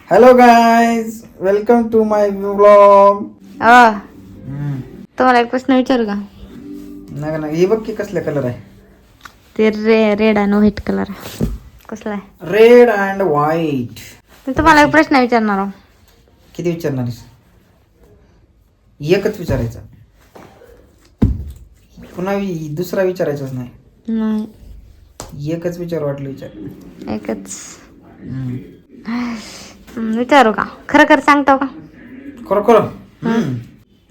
Hello guys, welcome to my vlog. तुम्हाला एक प्रश्न विचारू का? नका नका, हे बघ की कसले कलर आहे. ते रेड आणि व्हाईट कलर कसला आहे? Red and white. मी तुम्हाला एक प्रश्न विचारणार आहो. किती विचारणार आहेस? एकच विचारायचा, पुन्हा दुसरा विचारायचाच नाही. नाही, एकच विचार वाटलं विचार. एकच. विचारू का? खरं खरं सांगतो का? खरं खरं.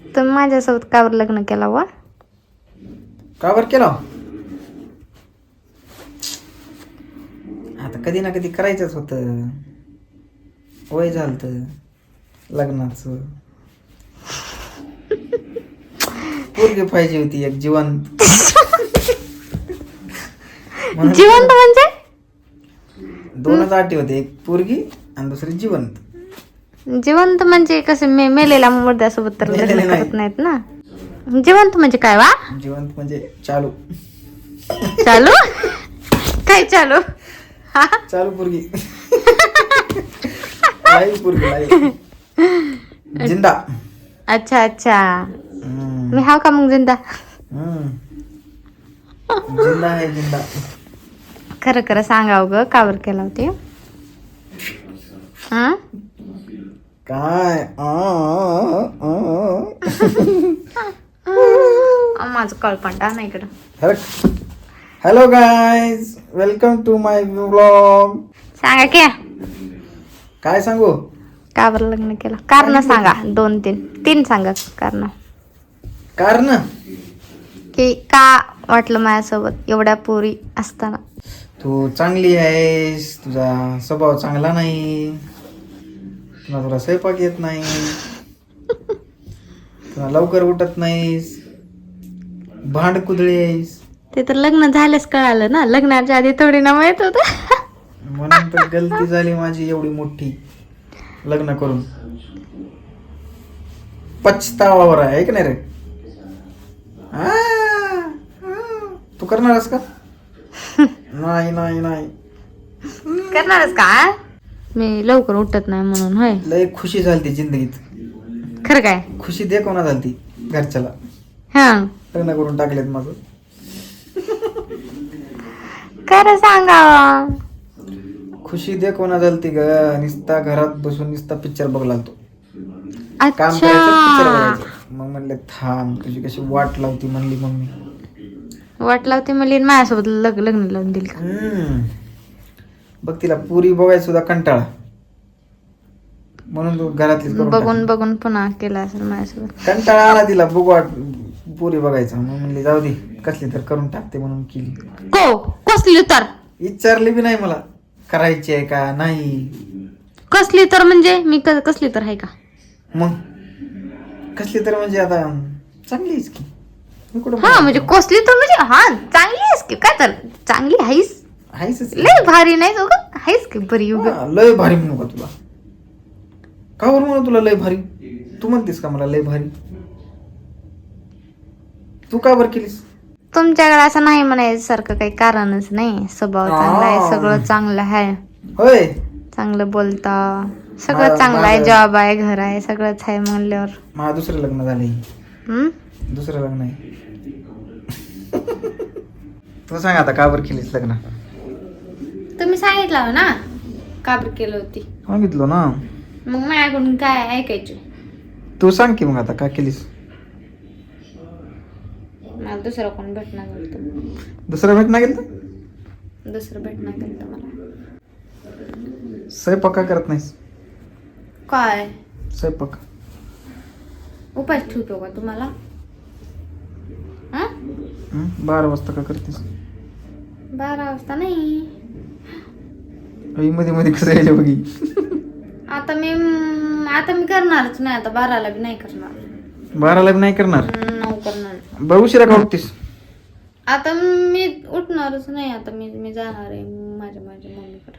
तुम्ही माझ्यासोबत का बरं लग्न केला व? का बरं केला? आता कधी ना कधी करायचंच होतं. वय झालत लग्नाचं. पोरगी पाहिजे होती एक जिवंत. जिवंत म्हणजे? दोनच अटी होते, एक पोरगी आणि दुसरी जिवंत. जिवंत म्हणजे कसं? मेलेल्या मुर्द्यासोबत तर लग्न मेलेले नाही. करत नाहीत ना. जिवंत म्हणजे काय वा? जिवंत म्हणजे चालू. चालू? काय चालू? चालू पोरगी. लाईव्ह पोरगी, लाईव्ह जिंदा. अच्छा अच्छा. मी हाव का मग जिंदा? जिंदा आहे जिंदा. खरं खरं सांगाव ग, का बरं केला होते? काय माझं कळपंटा नाही इकडं. Hello guys, welcome to my vlog. सांगा की, काय सांगू? का बरं लग्न केलं? कारण सांगा. 2-3 सांगा कारण. कारण की का वाटलं माझ्यासोबत एवढ्या पोरी असताना? तू चांगली आहेस, तुझा स्वभाव चांगला नाही, तुला स्वयंपाक येत नाही, तुला लवकर उठत नाहीस, भांड कुदळी आहेस. ते तर लग्न झाल्यास कळालं ना, लग्नाच्या आधी थोडी ना माहित होत. म्हणून तर गलती झाली माझी एवढी मोठी लग्न करून. पछतावावर आहे की नाही रे? तू करणारस का? नाही नाही नाही. करणारच का? मी लवकर उठत नाही म्हणून होय. लय खुशी झाली जिंदगीत. खरं काय? खुशी दे कोणा झाली घरच्याला. हा, लग्न करून टाकलेत माझं. खरं सांगा. खुशी दे कोणा झालती ग? निस्ता घरात बसून निस्ता पिक्चर बघला तो. काम अच्छा. करायचं, पिक्चर बघायचं. मग म्हणले थांब, तुझी कशी वाट लावती म्हणली मम्मी. वाट लावते मला माझ्यासोबत लग्न लावून दिल का? बघ, तिला पुरी बघायला सुद्धा कंटाळा, म्हणून तू घरातलीच करून बघून टाकली. बघून पुन्हा केला असेल माझ्यासोबत. कंटाळा आला तिला बघ पुरी बघायचा. मग म्हणली जाऊ दे, कसली तर करून टाकते म्हणून केली. को कसली तर? विचारली बी नाही मला करायची आहे का नाही. कसली तर म्हणजे मी कसली तर आहे का? मग कसली तर म्हणजे आता चांगलीच की. मी कुठं हा म्हणजे कसली तर म्हणजे हा चांगली आहेस की काय? तर चांगली आहेस, आहेच. लय भारी नाही जो का आहेस की बरी उग. लय भारी म्हणू का तुला? का बरं म्हणू तुला लय भारी? तू म्हणतेस का मला लय भारी? तू का बरं केलीस? तुमच्याकडे असं नाही म्हणायचं सारखं काही कारणच नाही. स्वभाव चांगला आहे, सगळं चांगलं आहे, होय. चांगलं बोलता, सगळं चांगलं आहे, जॉब आहे, घर आहे, सगळंच आहे म्हणल्यावर. माझं दुसरं लग्न झालंय. दुसरं लग्न आहे. तू सांग आता का बरं केलीस लग्न? तुम्ही सांगितलं ना का बरं केलं होती. सांगितलं ना. मग माझ्याकडून काय ऐकायचं? तू सांग की मग आता का केलीस? मला दुसरं कोण भेटणार होतं. दुसरं भेट नाही गेलं? दुसरं भेटणार गेलं मला. स्वयंपाक का करत नाहीस? काय स्वयंपाक उपास ठेवतो का तुम्हाला? 12 वाजता का करतेस? 12 वाजता नाही. मध्ये मध्ये कसं यायला बघी. आता मी करणारच नाही. आता 12ला बी नाही करणार. 12ला बी नाही करणार? नाही करणार. बरं, उशिरा का उठतीस? आता मी उठणारच नाही. आता मी जाणार आहे माझ्या मम्मीकडे.